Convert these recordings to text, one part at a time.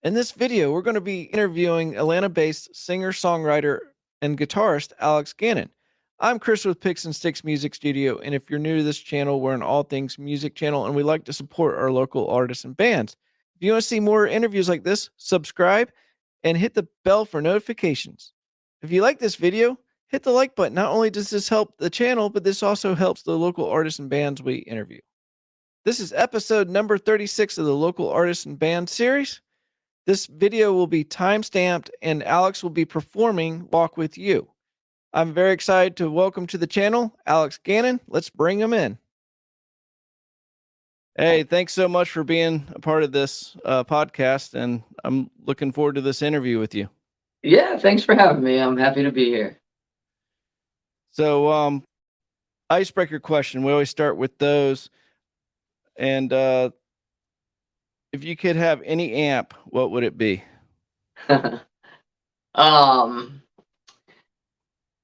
In this video, we're going to be interviewing Atlanta-based singer-songwriter and guitarist Alex Gannon. I'm Chris with Picks and Sticks Music Studio, and if you're new to this channel, we're an all things music channel, and we like to support our local artists and bands. If you want to see more interviews like this, subscribe and hit the bell for notifications. If you like this video, hit the like button. Not only does this help the channel, but this also helps the local artists and bands we interview. This is episode number 36 of the Local Artists and Band series. This video will be time-stamped and Alex will be performing Walk With You. I'm very excited to welcome to the channel, Alex Gannon. Let's bring him in. Hey, thanks so much for being a part of this podcast, and I'm looking forward to this interview with you. Yeah, thanks for having me. I'm happy to be here. So, icebreaker question. We always start with those. And if you could have any amp, what would it be?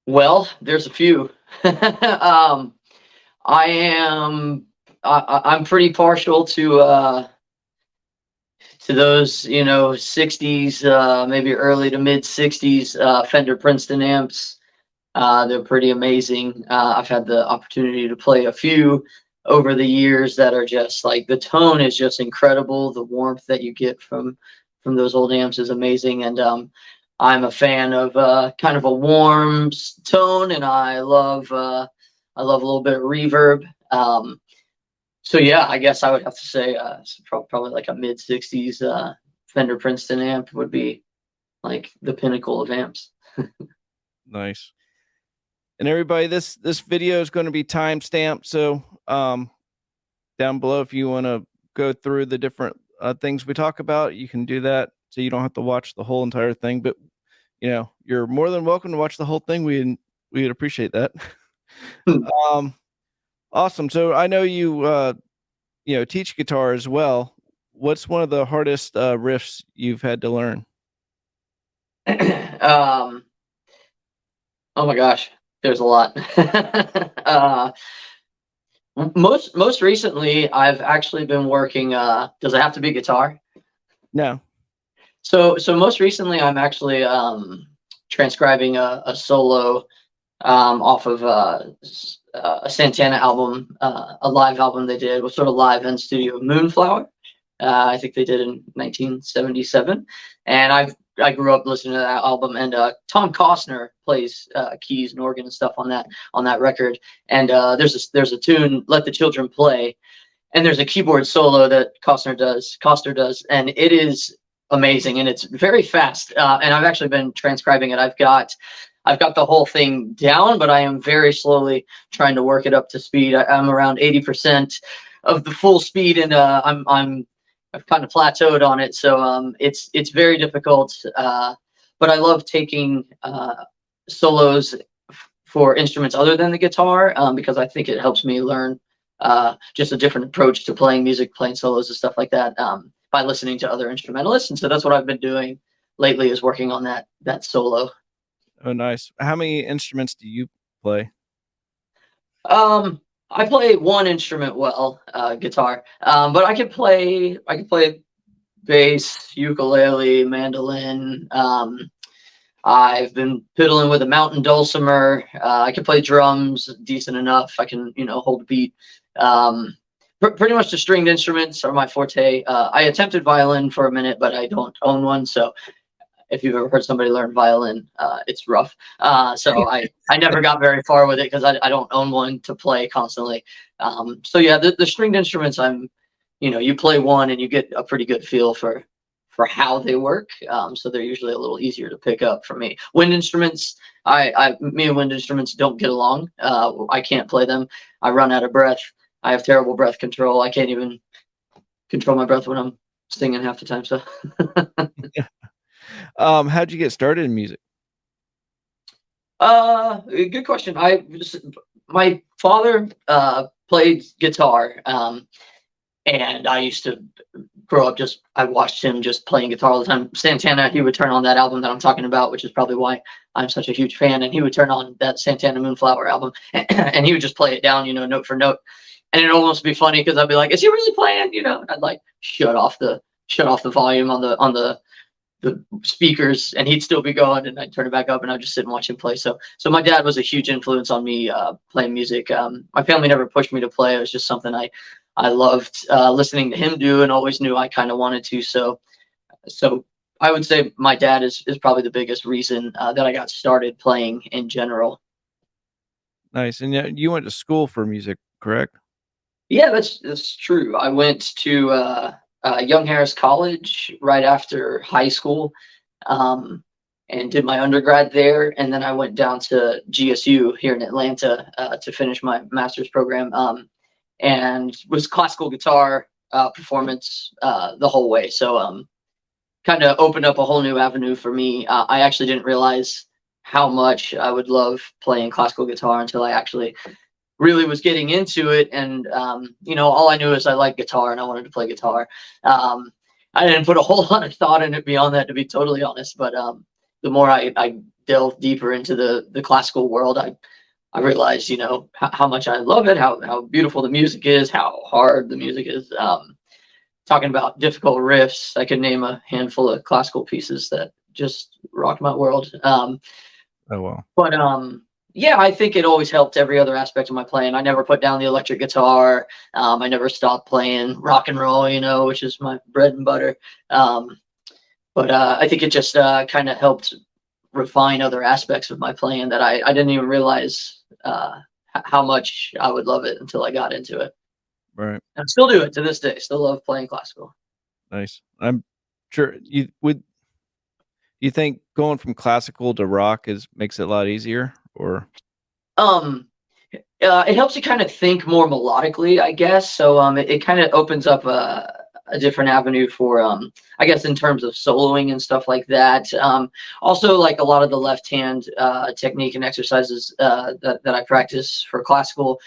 Well, there's a few. I'm pretty partial to those, 60s, maybe early to mid 60s Fender Princeton amps. They're pretty amazing. I've had the opportunity to play a few over the years that are just like, the tone is just incredible. The warmth that you get from those old amps is amazing. And I'm a fan of kind of a warm tone, and I love a little bit of reverb. So yeah, I guess I would have to say probably like a mid 60s Fender Princeton amp would be like the pinnacle of amps. Nice. And everybody, this video is going to be time stamped. So down below, if you want to go through the different things we talk about, you can do that. So you don't have to watch the whole entire thing. But you're more than welcome to watch the whole thing. We'd appreciate that. Awesome. So I know you teach guitar as well. What's one of the hardest riffs you've had to learn? Oh my gosh, there's a lot. Most recently, I've actually been working. Does it have to be guitar? No. So most recently, I'm actually transcribing a solo off of a Santana album, a live album they did, was sort of live in studio, Moonflower. I think they did in 1977, and I grew up listening to that album, and Tom Costner plays keys and organ and stuff on that record. And there's a tune, "Let the Children Play," and there's a keyboard solo that Costner does, and it is amazing, and it's very fast. And I've actually been transcribing it. I've got the whole thing down, but I am very slowly trying to work it up to speed. I'm around 80% of the full speed, and I've kind of plateaued on it, so it's very difficult. But I love taking solos for instruments other than the guitar, because I think it helps me learn just a different approach to playing music, playing solos and stuff like that, by listening to other instrumentalists. And so that's what I've been doing lately, is working on that solo. Oh, nice. How many instruments do you play? I play one instrument well, guitar. But I can play bass, ukulele, mandolin. I've been fiddling with a mountain dulcimer. I can play drums decent enough. I can, hold a beat. Pretty much the stringed instruments are my forte. I attempted violin for a minute, but I don't own one. So if you've ever heard somebody learn violin, it's rough. So I never got very far with it because I don't own one to play constantly. So yeah, the stringed instruments, you play one and you get a pretty good feel for how they work. So they're usually a little easier to pick up for me. Wind instruments, me and wind instruments don't get along. I can't play them. I run out of breath. I have terrible breath control. I can't even control my breath when I'm singing half the time. So. How'd you get started in music? Good question. My father played guitar, and I used to grow up I watched him just playing guitar all the time. Santana, he would turn on that album that I'm talking about, which is probably why I'm such a huge fan. And he would turn on that Santana Moonflower album, and he would just play it down, note for note. And it'd almost be funny because I'd be like, "Is he really playing?" And I'd like shut off the volume on the the speakers, and he'd still be going, and I'd turn it back up, and I'd just sit and watch him play. So my dad was a huge influence on me playing music. My family never pushed me to play. It was just something I loved listening to him do, and always knew I kind of wanted to. So I would say my dad is probably the biggest reason that I got started playing in general. Nice. And you went to school for music, correct? Yeah, that's true. I went to Young Harris College right after high school, um, and did my undergrad there, and then I went down to GSU here in Atlanta to finish my master's program, and was classical guitar performance the whole way. So kind of opened up a whole new avenue for me. I actually didn't realize how much I would love playing classical guitar until I actually really was getting into it. And all I knew is I liked guitar and I wanted to play guitar. I didn't put a whole lot of thought in it beyond that, to be totally honest. But the more I delved deeper into the classical world, I realized, how much I love it, how beautiful the music is, how hard the music is. Talking about difficult riffs, I could name a handful of classical pieces that just rocked my world. Oh, wow. But yeah, I think it always helped every other aspect of my playing. I never put down the electric guitar. I never stopped playing rock and roll, which is my bread and butter. But I think it just kind of helped refine other aspects of my playing that I didn't even realize how much I would love it until I got into it. Right. And I still do it to this day. Still love playing classical. Nice. I'm sure you think going from classical to rock makes it a lot easier, or? It helps you kind of think more melodically, I guess. So it kind of opens up a different avenue for I guess in terms of soloing and stuff like that. Also, like a lot of the left hand technique and exercises that I practice for classical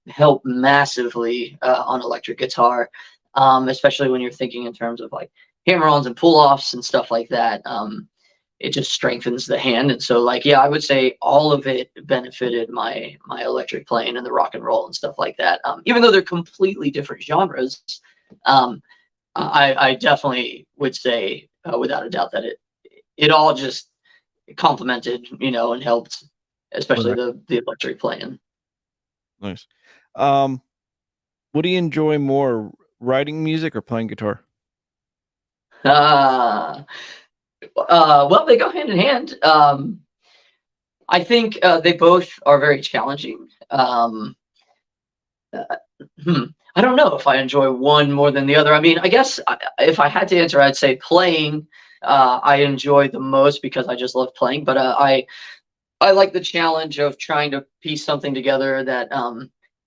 help massively on electric guitar, especially when you're thinking in terms of like hammer-ons and pull-offs and stuff like that. It just strengthens the hand. And so, like, yeah, I would say all of it benefited my electric playing and the rock and roll and stuff like that. Even though they're completely different genres, I definitely would say without a doubt that it all just complemented, and helped, especially the electric playing. Nice. What do you enjoy more, writing music or playing guitar? Well, they go hand in hand. I think they both are very challenging. I don't know if I enjoy one more than the other. I mean, I guess if I had to answer, I'd say playing I enjoy the most because I just love playing. But I like the challenge of trying to piece something together that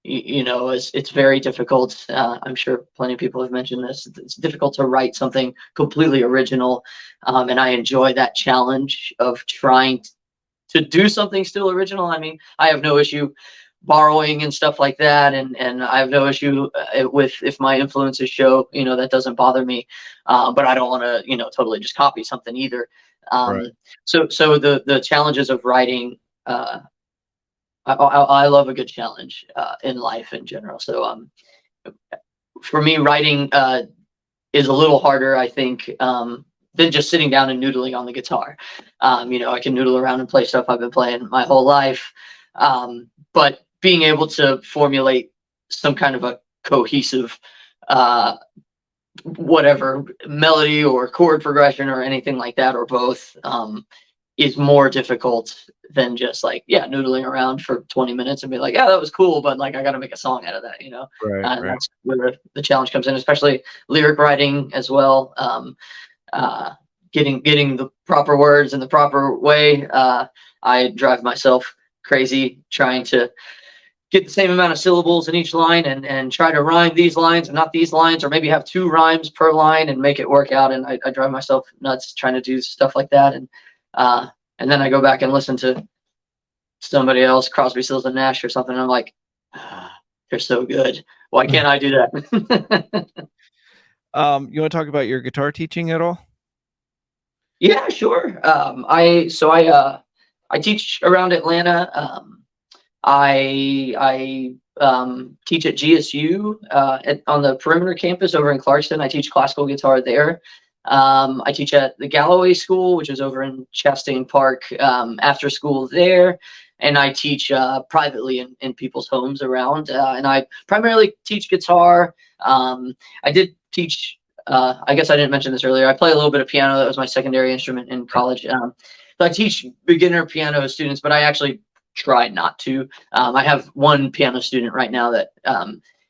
it's very difficult. I'm sure plenty of people have mentioned this. It's difficult to write something completely original, and I enjoy that challenge of trying to do something still original. I mean, I have no issue borrowing and stuff like that, and I have no issue with if my influences show. That doesn't bother me. But I don't want to totally just copy something either. Right. So the challenges of writing. I love a good challenge in life in general. So for me, writing is a little harder, I think, than just sitting down and noodling on the guitar. I can noodle around and play stuff I've been playing my whole life, but being able to formulate some kind of a cohesive whatever melody or chord progression or anything like that, or both, is more difficult than just noodling around for 20 minutes and be like, yeah, that was cool, but like I got to make a song out of that, Right. and that's where the challenge comes in, especially lyric writing as well. Getting the proper words in the proper way. I drive myself crazy trying to get the same amount of syllables in each line and try to rhyme these lines and not these lines, or maybe have 2 rhymes per line and make it work out. And I drive myself nuts trying to do stuff like that. And then I go back and listen to somebody else, Crosby, Stills and Nash or something. And I'm like, they're so good. Why can't I do that? You want to talk about your guitar teaching at all? Yeah, sure. I teach around Atlanta. I teach at GSU on the Perimeter campus over in Clarkston. I teach classical guitar there. I teach at the Galloway School, which is over in Chastain Park, after school there. And I teach privately in people's homes around. And I primarily teach guitar. I did teach, I guess I didn't mention this earlier. I play a little bit of piano. That was my secondary instrument in college. So I teach beginner piano students, but I actually try not to. I have one piano student right now that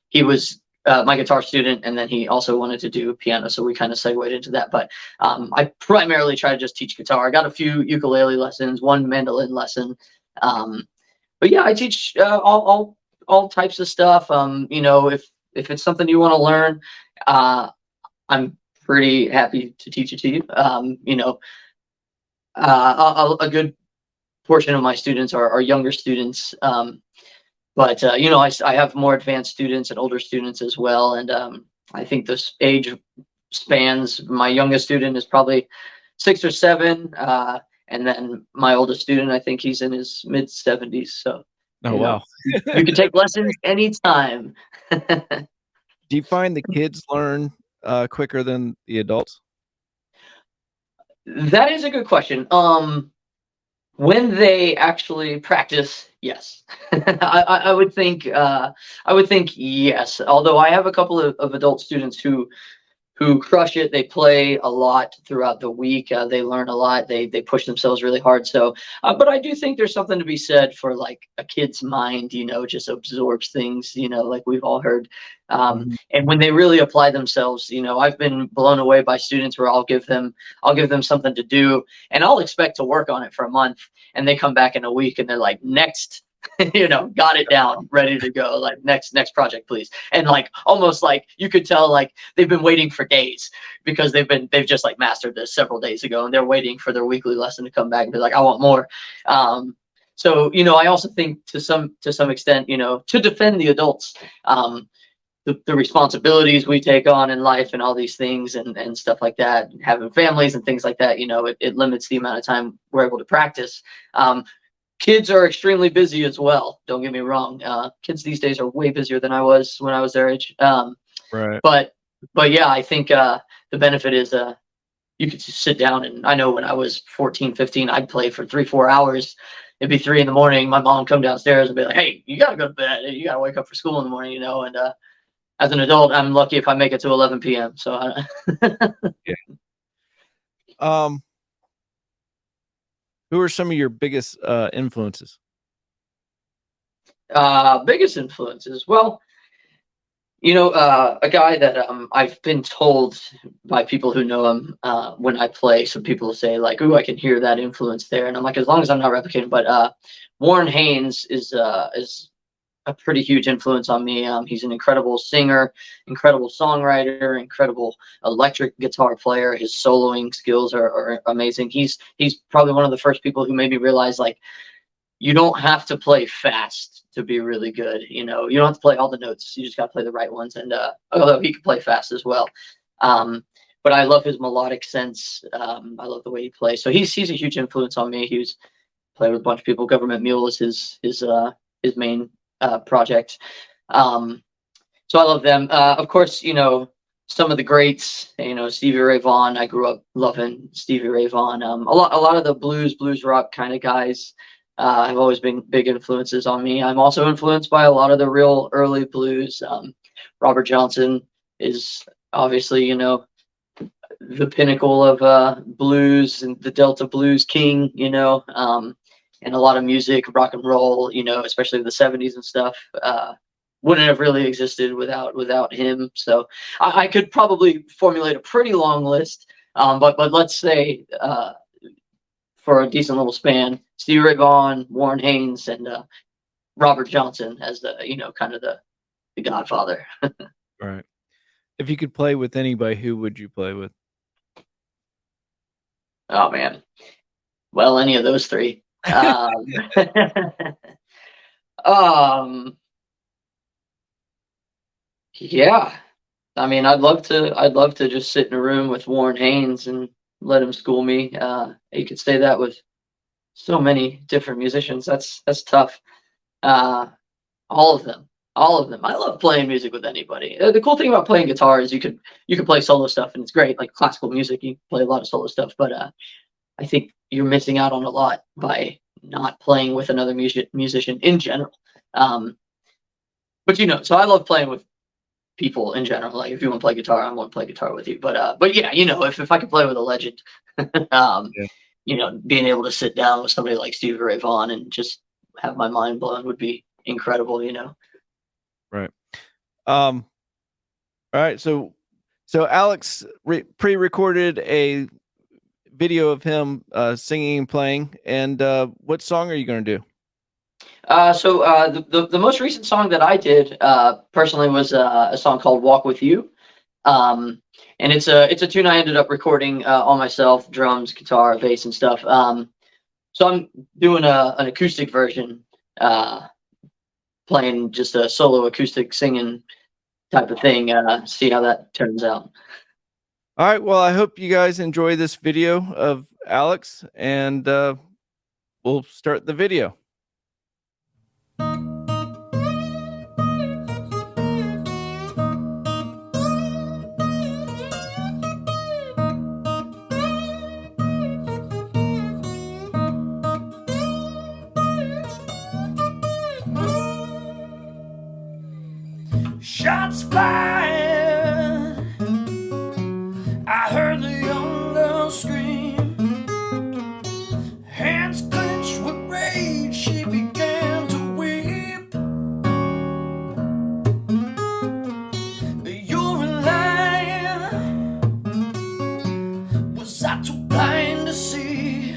he was my guitar student, and then he also wanted to do piano, so we kind of segued into that. But I primarily try to just teach guitar. I got a few ukulele lessons, one mandolin lesson, but yeah, I teach all types of stuff. You know, if it's something you want to learn, I'm pretty happy to teach it to you. You know, a good portion of my students are younger students. But you know, I have more advanced students and older students as well. And I think this age spans, my youngest student is probably 6 or 7. And then my oldest student, I think he's in his mid 70s. So, Oh, you know, wow. you can take lessons anytime. Do you find the kids learn quicker than the adults? That is a good question. When they actually practice, yes. I would think yes. Although I have a couple of adult students who crush it. They play a lot throughout the week. They learn a lot. They push themselves really hard. So, but I do think there's something to be said for like a kid's mind. You know, just absorbs things. You know, like we've all heard. Mhm. And when they really apply themselves, you know, I've been blown away by students where I'll give them something to do, and I'll expect to work on it for a month, and they come back in a week, and they're like, next. You know, got it down, ready to go. Like next project, please. And like almost like you could tell like they've been waiting for days because they've just like mastered this several days ago, and they're waiting for their weekly lesson to come back and be like, I want more. So you know, I also think to some extent, you know, to defend the adults, the responsibilities we take on in life and all these things and stuff like that, having families and things like that, you know, it limits the amount of time we're able to practice. Kids are extremely busy as well. Don't get me wrong. Kids these days are way busier than I was when I was their age. Right. But yeah, I think the benefit is you could just sit down, and I know when I was 14, 15, I'd play for 3, 4 hours. It'd be 3 a.m. My mom would come downstairs and be like, "Hey, you gotta go to bed. You gotta wake up for school in the morning," you know. And as an adult, I'm lucky if I make it to 11 p.m. So Yeah. Who are some of your biggest influences? biggest influences. Well, you know, a guy that I've been told by people who know him when I play, some people say like, "Ooh, I can hear that influence there," and I'm like, as long as I'm not replicating. But Warren Haynes is a pretty huge influence on me. He's an incredible singer, incredible songwriter, incredible electric guitar player. His soloing skills are amazing. He's probably one of the first people who made me realize like you don't have to play fast to be really good. You know, you don't have to play all the notes. You just got to play the right ones. And although he can play fast as well, but I love his melodic sense. I love the way he plays. So he's a huge influence on me. He was played with a bunch of people. Government Mule is his main project. So I love them. Of course, you know, some of the greats, you know, Stevie Ray Vaughan. I grew up loving Stevie Ray Vaughan. A lot of the blues rock kind of guys have always been big influences on me. I'm also influenced by a lot of the real early blues. Robert Johnson is obviously, you know, the pinnacle of blues and the Delta blues king, you know, and a lot of music, rock and roll, you know, especially the 70s and stuff. Wouldn't have really existed without him. So I could probably formulate a pretty long list. But let's say for a decent little span, Stevie Ray Vaughan, Warren Haynes, and Robert Johnson as the, you know, kind of the godfather. Right. If you could play with anybody, who would you play with? Oh man. Well, any of those three. Um, yeah. I mean, I'd love to just sit in a room with Warren Haynes and let him school me. You could say that with so many different musicians. That's tough. All of them. All of them. I love playing music with anybody. The cool thing about playing guitar is you could play solo stuff and it's great. Like classical music, you can play a lot of solo stuff. But I think you're missing out on a lot by not playing with another musician in general. Um, but so I love playing with people in general. Like if you want to play guitar, I want to play guitar with you. But yeah, if I could play with a legend, um, Yeah. being able to sit down with somebody like Stevie Ray Vaughan and just have my mind blown would be incredible. Right. All right. So Alex pre-recorded a video of him singing and playing. And what song are you going to do? The most recent song that I did personally was a song called "Walk with You," and it's a tune I ended up recording all myself, drums, guitar, bass, and stuff. So I'm doing an acoustic version, playing just a solo acoustic singing type of thing. See how that turns out. All right. Well, I hope you guys enjoy this video of Alex, and we'll start the video. Shots fired. I heard the young girl scream. Hands clenched with rage, she began to weep. You're a liar. Was I too blind to see?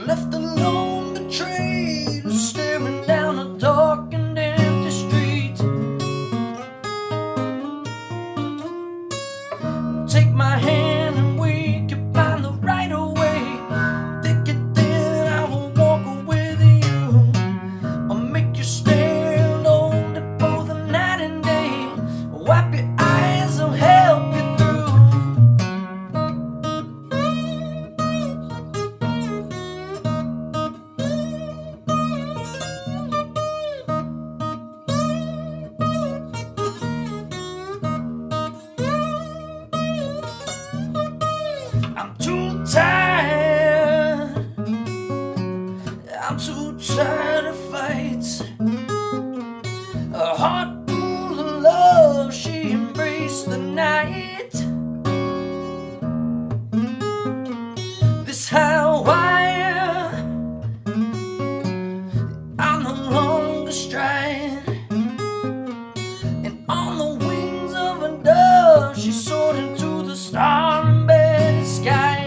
Left alone, betrayed, staring down a dark and empty street. Take my hand and we can find the right way. Thick and thin, I will walk with you. I'll make you stand on it both night and day. Wipe your eyes, I'll help you through. I'm too tired. I'm too tired to fight. A heart full of love, she embraced the night. This high wire, I'm no longer stride. And on the wings of a dove, she soared into the star-embedded skies.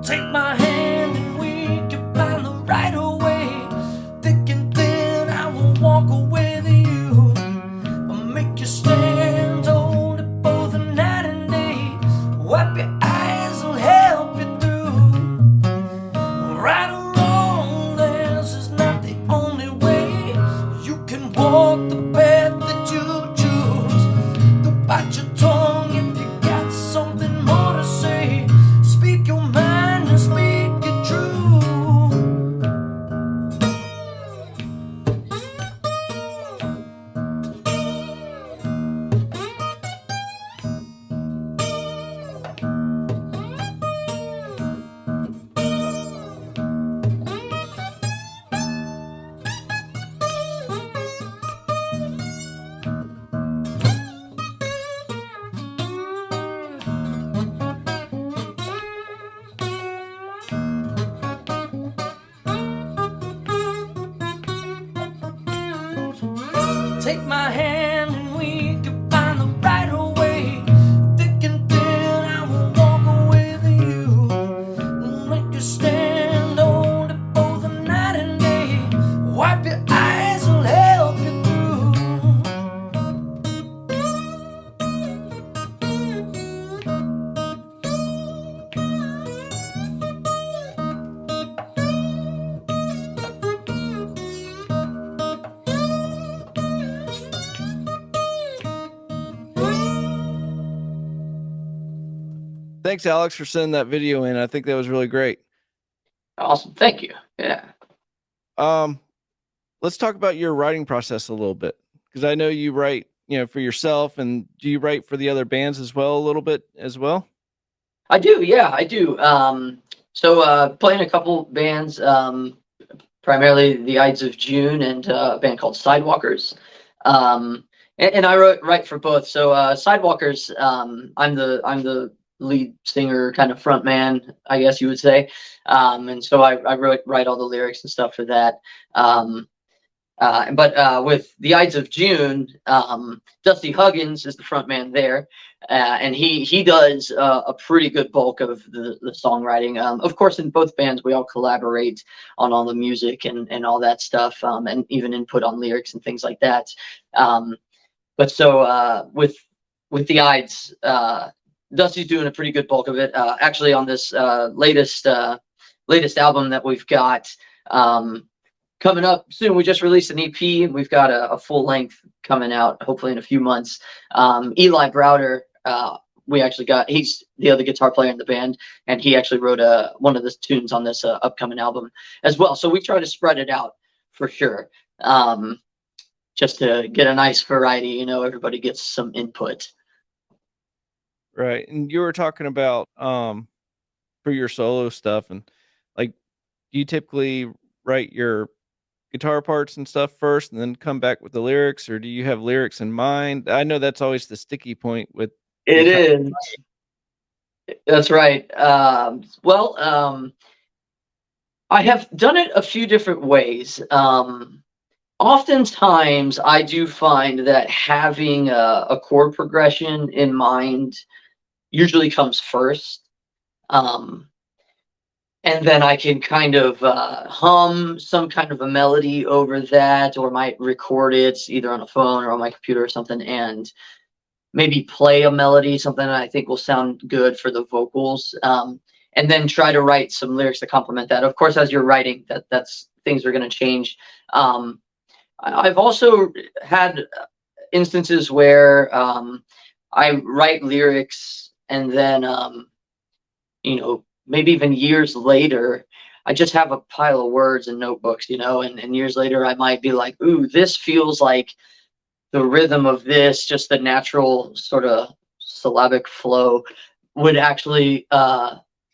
Take my hand and we can find the right way. Thick and thin, I will walk with you. I'll make you stand, hold it both night and day. Wipe your eyes, I'll help you through. Right or wrong, this is not the only way. You can walk the path that you choose. Don't bite your tongue if you got something more to say. Speak your mind and speak it true. Take my hand and we can find the right way. Thick and thin, I will walk with you. Make you stand on it both night and day. Wipe your eyes, I'll help you through. Thanks, Alex, for sending that video in. I think that was really great. Awesome. Thank you. Yeah. Let's talk about your writing process a little bit, because I know you write, for yourself, and do you write for the other bands as well, a little bit as well? I do. Yeah, I do. Playing a couple bands, primarily the Ides of June and a band called Sidewalkers. And I write for both. So Sidewalkers, I'm the lead singer, kind of front man, I guess you would say. And so I write all the lyrics and stuff for that. But with the Ides of June, Dusty Huggins is the front man there, and he does a pretty good bulk of the songwriting. Of course, in both bands, we all collaborate on all the music and all that stuff, and even input on lyrics and things like that. With the Ides, Dusty's doing a pretty good bulk of it. Actually, on this latest album that we've got. Coming up soon, we just released an EP, and we've got a full length coming out hopefully in a few months. Eli Browder, he's the other guitar player in the band, and he actually wrote one of the tunes on this upcoming album as well. So we try to spread it out for sure, just to get a nice variety. Everybody gets some input. Right. And you were talking about for your solo stuff, and like, do you typically write your guitar parts and stuff first and then come back with the lyrics, or do you have lyrics in mind? I know that's always the sticky point with it is. That's right. I have done it a few different ways. Oftentimes I do find that having a chord progression in mind usually comes first. And then I can kind of hum some kind of a melody over that, or might record it either on a phone or on my computer or something, and maybe play a melody, something that I think will sound good for the vocals, and then try to write some lyrics to complement that. Of course, as you're writing, that's things are going to change. I've also had instances where I write lyrics, and then maybe even years later, I just have a pile of words and notebooks, and years later I might be like, ooh, this feels like the rhythm of this, just the natural sort of syllabic flow would actually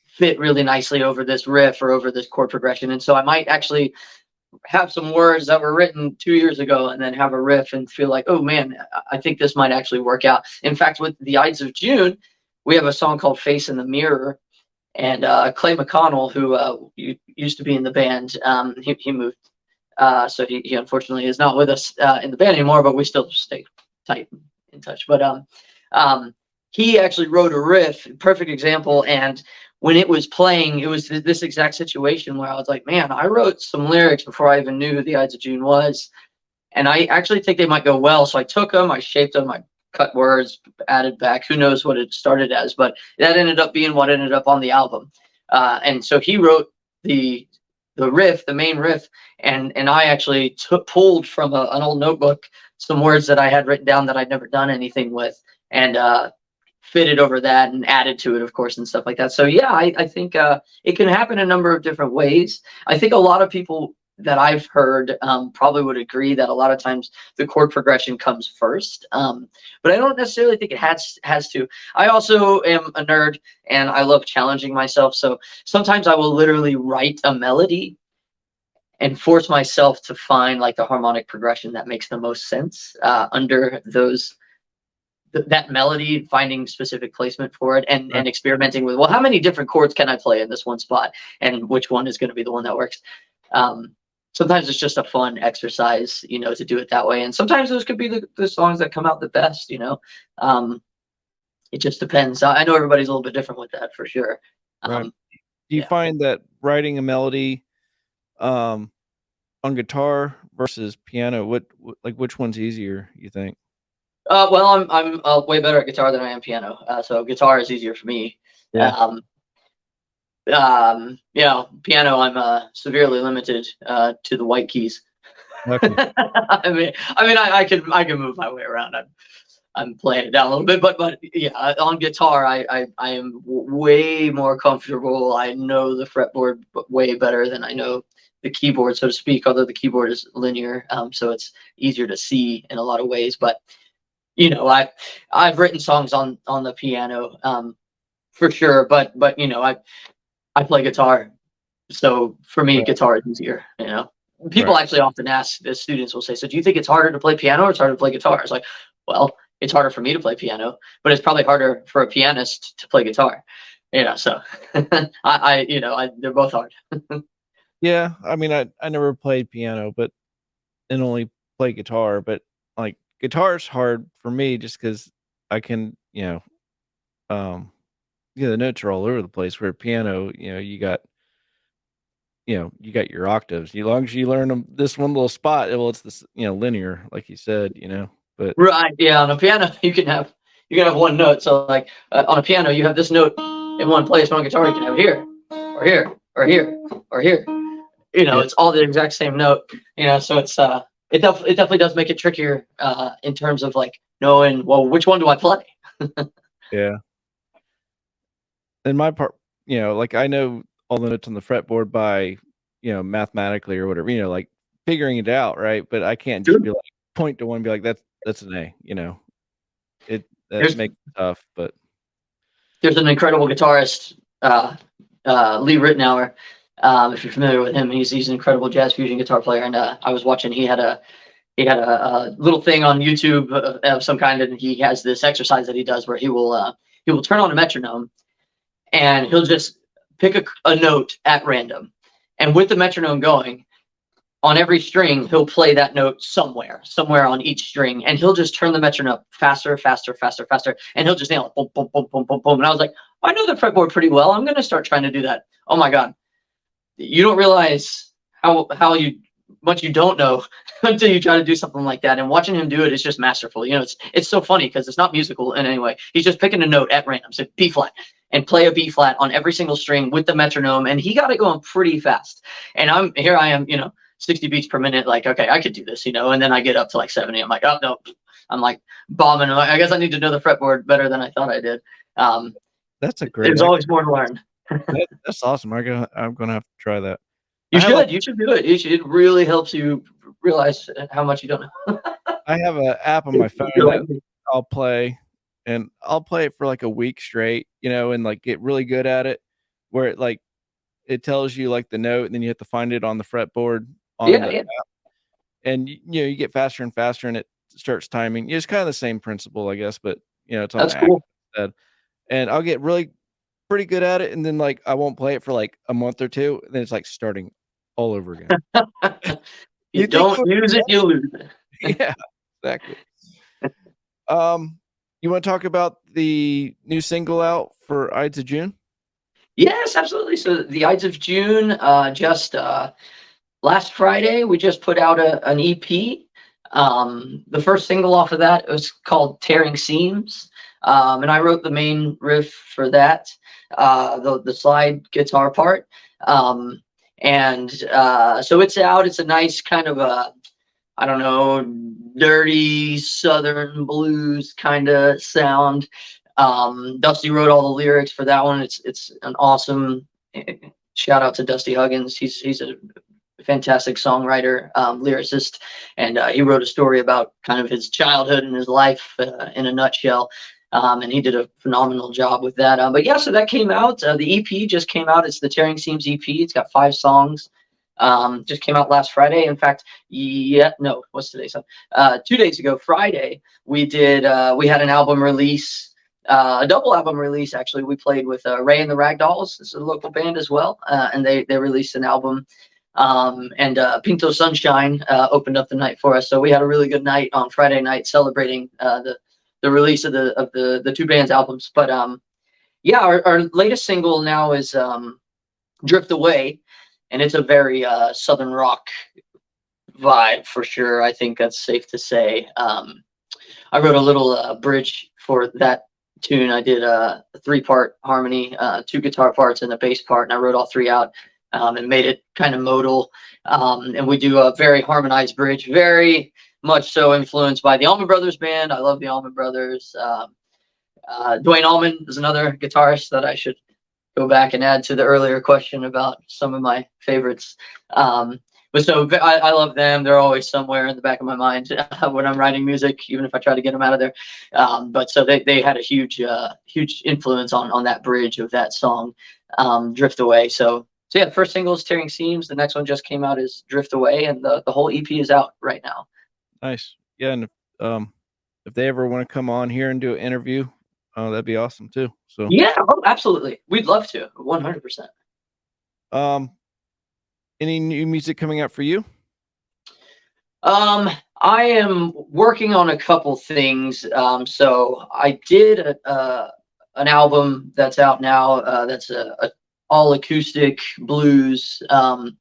fit really nicely over this riff or over this chord progression. And so I might actually have some words that were written 2 years ago and then have a riff and feel like, oh man, I think this might actually work out. In fact, with the Ides of June, we have a song called Face in the Mirror. And Clay McConnell, who used to be in the band, he moved, so he unfortunately is not with us in the band anymore. But we still stay tight in touch. But he actually wrote a riff, perfect example. And when it was playing, it was this exact situation where I was like, man, I wrote some lyrics before I even knew who the Ides of June was, and I actually think they might go well. So I took them, I shaped them, I cut words, added back. Who knows what it started as, but that ended up being what ended up on the album. And so he wrote the riff, the main riff, and I actually pulled from an old notebook some words that I had written down that I'd never done anything with, and fitted over that and added to it, of course, and stuff like that. So yeah, I think it can happen a number of different ways. I think a lot of people that I've heard probably would agree that a lot of times the chord progression comes first, but I don't necessarily think it has to. I also am a nerd and I love challenging myself, so sometimes I will literally write a melody and force myself to find like the harmonic progression that makes the most sense under that melody, finding specific placement for it, and experimenting with, well, how many different chords can I play in this one spot, and which one is going to be the one that works. Sometimes it's just a fun exercise, to do it that way. And sometimes those could be the songs that come out the best, it just depends. I know everybody's a little bit different with that for sure. Right. Do you find that writing a melody on guitar versus piano, which one's easier, you think? Well, I'm way better at guitar than I am piano. So guitar is easier for me. Yeah. Piano, I'm severely limited to the white keys. Okay. I can move my way around. I'm playing it down a little bit, but yeah, on guitar, I am way more comfortable. I know the fretboard way better than I know the keyboard, so to speak. Although the keyboard is linear, so it's easier to see in a lot of ways. But you know, I've written songs on the piano, for sure. But you know, I play guitar, so for me, Right. guitar is easier. You know, people Right. actually often ask. The students will say, "So do you think it's harder to play piano or it's harder to play guitar?" It's like, well, it's harder for me to play piano, but it's probably harder for a pianist to play guitar. You know, so you know, they're both hard. Yeah, I mean, I never played piano, but and only play guitar, but like guitar's hard for me just because I can, yeah, the notes are all over the place. Where piano, you got your octaves. As long as you learn them, this one little spot, well, it's this, linear, like you said, but Right? Yeah. On a piano, you can have one note. So like on a piano, you have this note in one place. On a guitar, you can have here, or here, or here, or here. You know, yeah, it's all the exact same note. You know, so it's it definitely does make it trickier in terms of like knowing, well, which one do I play? yeah. And my part, like I know all the notes on the fretboard by, mathematically or whatever, like figuring it out, right? But I can't Sure. just be like point to one and be like, that's an A. That There's makes it tough, but there's an incredible guitarist, Lee Ritenour. If you're familiar with him, he's an incredible jazz fusion guitar player. And I was watching. He had a little thing on YouTube of some kind, and he has this exercise that he does where he will turn on a metronome, and he'll just pick a note at random, and with the metronome going on every string, he'll play that note somewhere on each string, and he'll just turn the metronome faster, faster, faster, faster, and he'll just nail it, boom, boom, boom, boom, boom, boom. And I was like, I know the fretboard pretty well. I'm gonna start trying to do that. Oh my god, you don't realize how much you don't know until you try to do something like that. And watching him do it is just masterful. You know, it's so funny because it's not musical in any way. He's just picking a note at random, so B flat, and play a B flat on every single string with the metronome, and he got it going pretty fast. And I am, 60 beats per minute. Like, okay, I could do this, and then I get up to like 70. I'm like, oh no, I'm like bombing. I guess I need to know the fretboard better than I thought I did. that's a great. There's always more to learn. That's awesome. I'm gonna have to try that. You I have should. You should do it. It really helps you realize how much you don't know. I have an app on my phone You're like that me. I'll play, and I'll play it for like a week straight, and like get really good at it, where it tells you like the note, and then you have to find it on the fretboard on Yeah, the yeah, and you get faster and faster, and it starts timing. It's kind of the same principle, I guess, but it's on that's the app cool. instead. And I'll get really pretty good at it, and then like I won't play it for like a month or two, and then it's like starting all over again. You You think don't use it, you lose it. yeah, exactly. You want to talk about the new single out for Ides of June? Yes, absolutely. So the Ides of June, just last Friday, we just put out an EP. The first single off of that was called "Tearing Seams," and I wrote the main riff for that, the slide guitar part. So it's out. It's a nice kind of I don't know, dirty Southern blues kind of sound. Dusty wrote all the lyrics for that one. It's an awesome shout out to Dusty Huggins. He's a fantastic songwriter, lyricist, and he wrote a story about kind of his childhood and his life in a nutshell. And he did a phenomenal job with that. But yeah, so that came out. The EP just came out. It's the Tearing Seams EP. It's got 5 songs. Just came out last Friday. In fact, what's today? So 2 days ago, Friday, we had an album release, a double album release. Actually, we played with Ray and the Ragdolls. It's a local band as well, and they released an album. And Pinto Sunshine opened up the night for us. So we had a really good night on Friday night celebrating the release of the 2 bands' albums. But yeah, our latest single now is Drift Away. And it's a very Southern rock vibe for sure. I think that's safe to say. I wrote a little bridge for that tune. I did a 3-part harmony, 2 guitar parts and a bass part, and I wrote all 3 out and made it kind of modal. And we do a very harmonized bridge, very much so influenced by the Allman Brothers band. I love the Allman Brothers. Dwayne Allman is another guitarist that I should go back and add to the earlier question about some of my favorites. But so I love them. They're always somewhere in the back of my mind when I'm writing music, even if I try to get them out of there. But so they had a huge influence on that bridge of that song, Drift Away. So yeah, the first single is Tearing Seams. The next one just came out is Drift Away, and the whole EP is out right now. Nice. Yeah, and if they ever want to come on here and do an interview, that'd be awesome too. So yeah, absolutely, we'd love to, 100%. Any new music coming out for you? I am working on a couple things. So I did an album that's out now. That's a all acoustic blues. And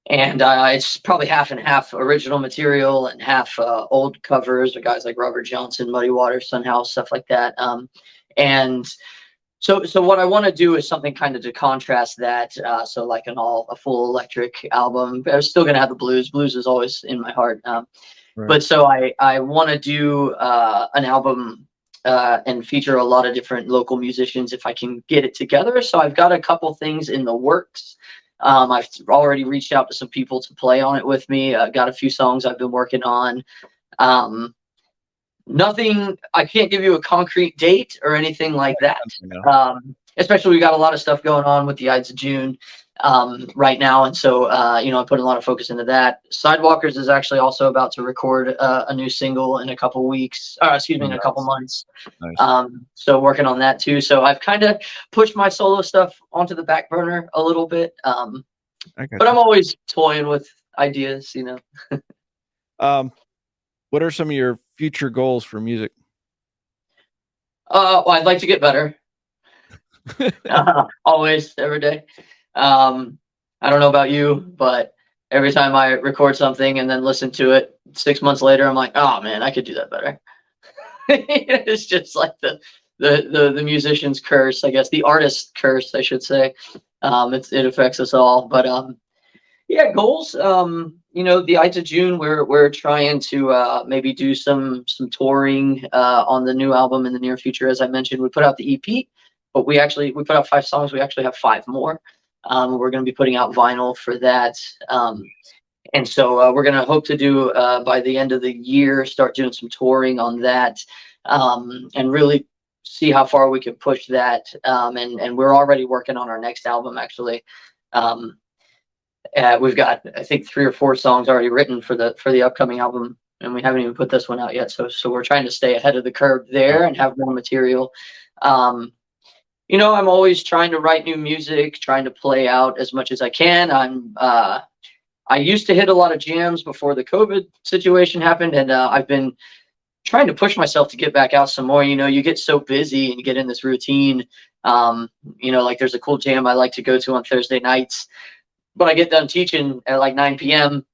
it's probably half and half original material and half old covers with guys like Robert Johnson, Muddy Waters, Sunhouse, stuff like that. And so what I want to do is something kind of to contrast that. So like a full electric album. I'm still gonna have the blues. Blues is always in my heart. Right. But so I want to do an album and feature a lot of different local musicians if I can get it together. So I've got a couple things in the works. I've already reached out to some people to play on it with me. I've got a few songs I've been working on. Nothing, I can't give you a concrete date or anything like that. Especially we got a lot of stuff going on with the Ides of June right now. And so, I'm putting a lot of focus into that. Sidewalkers is actually also about to record a new single in a couple weeks, in a couple months. Nice. So working on that too. So I've kind of pushed my solo stuff onto the back burner a little bit. But I'm always toying with ideas, What are some of your future goals for music? Well, I'd like to get better. Always, every day. I don't know about you, but every time I record something and then listen to it 6 months later, I'm like, oh man, I could do that better. It's just like the musician's curse, I guess, the artist's curse, I should say. It affects us all. But yeah, goals. The Ides of June, we're trying to maybe do some touring on the new album in the near future. As I mentioned, we put out the EP, but we put out 5 songs. We actually have 5 more. We're going to be putting out vinyl for that. And so we're going to hope to do by the end of the year, start doing some touring on that, and really see how far we can push that. And we're already working on our next album, actually. We've got, I think, 3 or 4 songs already written for the upcoming album, and we haven't even put this one out yet. So we're trying to stay ahead of the curve there and have more material. I'm always trying to write new music, trying to play out as much as I can. I used to hit a lot of jams before the COVID situation happened, and I've been trying to push myself to get back out some more. You get so busy and you get in this routine. Like there's a cool jam I like to go to on Thursday nights, but I get done teaching at like 9 p.m.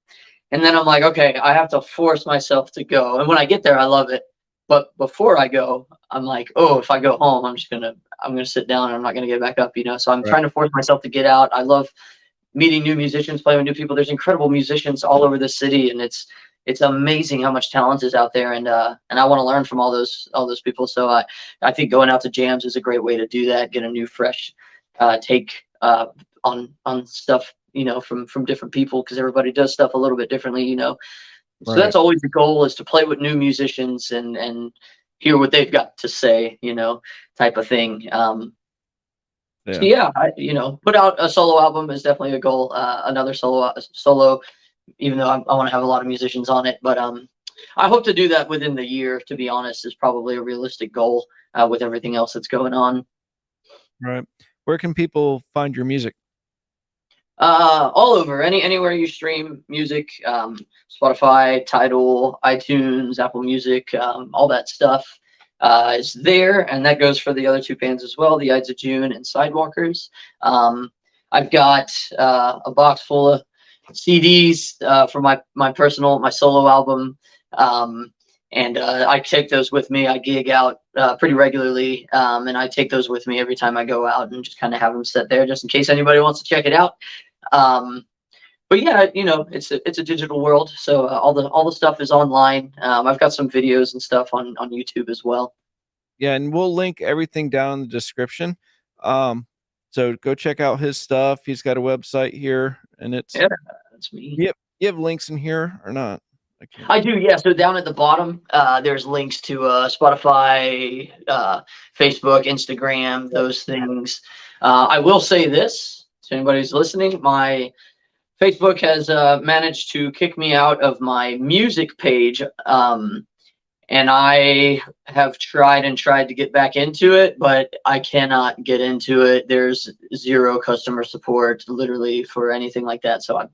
and then I'm like, okay, I have to force myself to go. And when I get there, I love it. But before I go, I'm like, oh, if I go home, I'm gonna sit down and I'm not gonna get back up, So I'm trying to force myself to get out. I love meeting new musicians, playing with new people. There's incredible musicians all over the city, and it's amazing how much talent is out there. And I want to learn from all those people. So I think going out to jams is a great way to do that. Get a new, fresh take on stuff, from different people, because everybody does stuff a little bit differently, So that's always the goal, is to play with new musicians and hear what they've got to say, type of thing. So yeah, put out a solo album is definitely a goal. Another solo, even though I want to have a lot of musicians on it, but I hope to do that within the year. To be honest, is probably a realistic goal with everything else that's going on. Right. Where can people find your music? All over, anywhere you stream music, Spotify, Tidal, iTunes, Apple Music, all that stuff is there, and that goes for the other 2 bands as well, the Ides of June and Sidewalkers. I've got a box full of CDs for my solo album, and I take those with me. I gig out pretty regularly, and I take those with me every time I go out, and just kind of have them set there just in case anybody wants to check it out. but yeah, it's a digital world, so all the stuff is online. I've got some videos and stuff on YouTube as well. Yeah, and we'll link everything down in the description. Um, so go check out his stuff. He's got a website here, and it's Yeah, that's me. you have links in here or not? I do, yeah. So down at the bottom, there's links to Spotify, Facebook, Instagram, those things. I will say this to anybody who's listening: my Facebook has managed to kick me out of my music page, and I have tried and tried to get back into it, but I cannot get into it. There's zero customer support, literally, for anything like that. So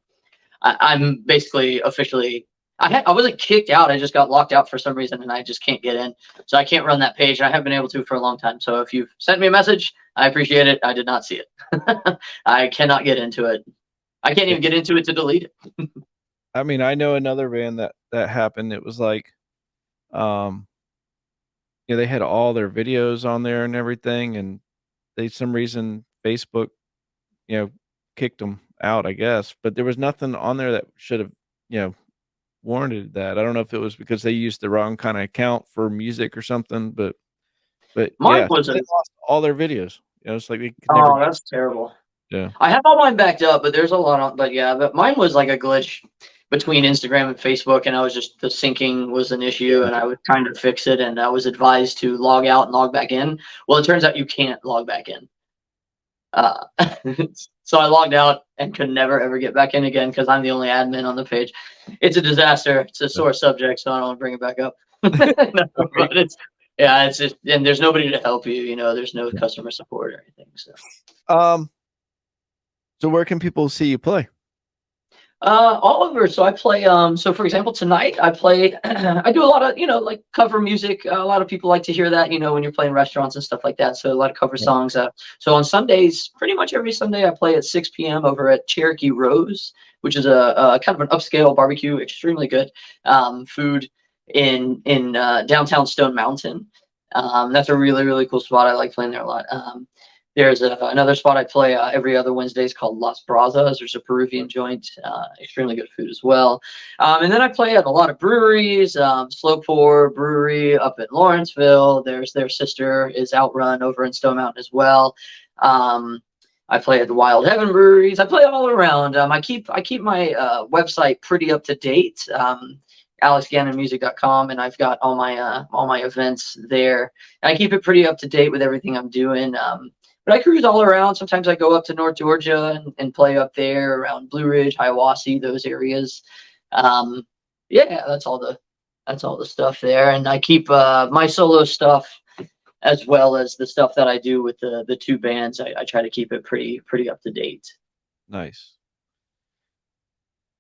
I'm basically officially. I wasn't kicked out. I just got locked out for some reason, and I just can't get in. So I can't run that page. And I haven't been able to for a long time. So if you've sent me a message, I appreciate it. I did not see it. I cannot get into it. I can't even get into it to delete it. I mean, I know another band that happened. It was like, they had all their videos on there and everything, and some reason Facebook, kicked them out, I guess. But there was nothing on there that should have, warranted that. I don't know if it was because they used the wrong kind of account for music or something, but Mine yeah, was they lost all their videos. It's like they could Oh, never. that's terrible. Yeah. I have all mine backed up, but there's a lot on. But yeah, but mine was like a glitch between Instagram and Facebook, and I was just the syncing was an issue, and I was trying to fix it, and I was advised to log out and log back in. Well, it turns out you can't log back in. Uh, so I logged out and could never ever get back in again because I'm the only admin on the page. It's a disaster. It's a sore subject, so I don't want to bring it back up. No, but it's just, and there's nobody to help you. There's no customer support or anything. So where can people see you play? All over. So I play. So for example, tonight I play. I do a lot of like cover music. A lot of people like to hear that when you're playing restaurants and stuff like that. So a lot of cover songs. So on Sundays, pretty much every Sunday, I play at 6 p.m. over at Cherokee Rose, which is a kind of an upscale barbecue, extremely good food in downtown Stone Mountain. That's a really really cool spot. I like playing there a lot. There's another spot I play every other Wednesdays called Las Brazas. There's a Peruvian joint, extremely good food as well. And then I play at a lot of breweries, Slow Pour Brewery up in Lawrenceville. Their sister is Outrun over in Stone Mountain as well. I play at the Wild Heaven Breweries. I play all around. I keep my website pretty up to date. AlexGannonMusic.com, and I've got all my events there. And I keep it pretty up to date with everything I'm doing. But I cruise all around. Sometimes I go up to North Georgia and play up there around Blue Ridge, Hiawassee, those areas. Yeah, that's all the stuff there. And I keep my solo stuff as well as the stuff that I do with the two bands. I try to keep it pretty up to date. Nice.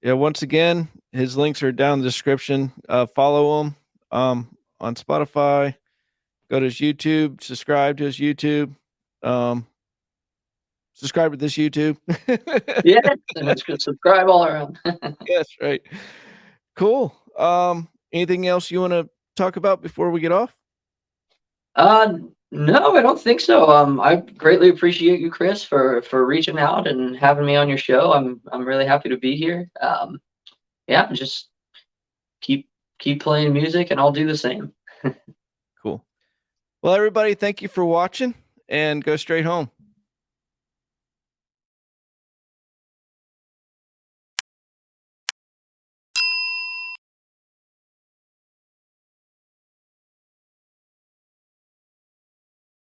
Yeah, once again, his links are down in the description. Follow him on Spotify. Go to his YouTube. Subscribe to his YouTube. Subscribe to this YouTube. Yeah, that's good. Subscribe all around. Yes, right. Cool. Anything else you want to talk about before we get off? No, I don't think so. I greatly appreciate you, Chris, for reaching out and having me on your show. I'm really happy to be here. Yeah, just keep playing music, and I'll do the same. Cool. Well, everybody, thank you for watching, and go straight home.